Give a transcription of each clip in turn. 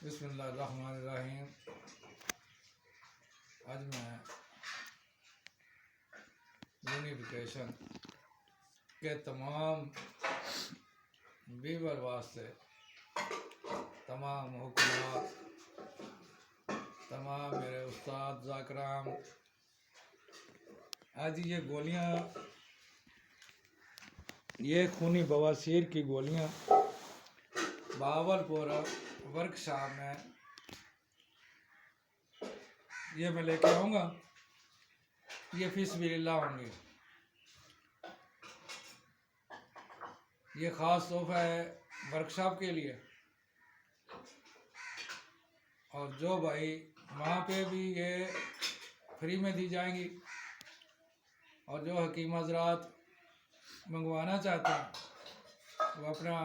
बिस्मिल्लाहिर्रहमानिर्रहीम। आज मैं यूनिफिकेशन के तमाम वीवर वास्ते तमाम हुक्मात, तमाम मेरे उस्ताद ज़ाकराम, आज ये गोलियाँ, ये खूनी बवासीर की गोलियाँ बावलपुर वर्कशॉप में ये मैं लेके आऊँगा। ये फिस्बिलिल्लाह होंगी। ये ख़ास तोहफा है वर्कशॉप के लिए। और जो भाई वहाँ पे भी ये फ्री में दी जाएंगी, और जो हकीम हज़रात मंगवाना चाहते हैं वो अपना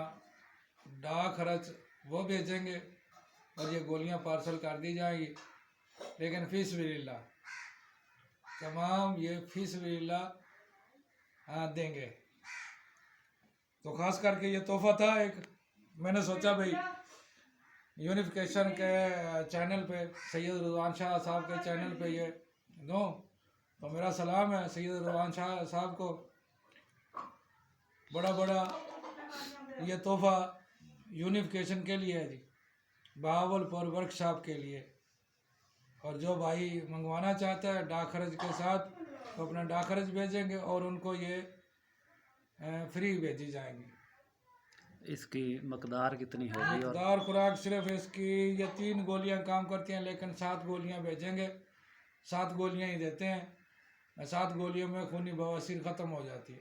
डाक खर्च वो भेजेंगे और ये गोलियां पार्सल कर दी जाएंगी। लेकिन फिस्बिलिल्लाह तमाम ये फिस्बिलिल्लाह देंगे। तो ख़ास करके ये तोहफा था एक, मैंने सोचा भाई यूनिफिकेशन के चैनल पे, सैयद रिजवान शाह साहब के चैनल पे ये दो। तो मेरा सलाम है सैयद रिजवान शाह साहब को। बड़ा ये तोहफा यूनिफिकेशन के लिए है जी, बहावलपुर वर्कशॉप के लिए। और जो भाई मंगवाना चाहता है डाक खर्च के साथ तो अपना डाक खर्च भेजेंगे और उनको ये फ्री भेजी जाएंगी। इसकी मकदार कितनी होगी? मकदार खुराक सिर्फ इसकी ये 3 गोलियां काम करती हैं, लेकिन 7 गोलियां भेजेंगे। 7 गोलियां ही देते हैं। 7 गोलियों में खूनी बवासीर ख़त्म हो जाती है।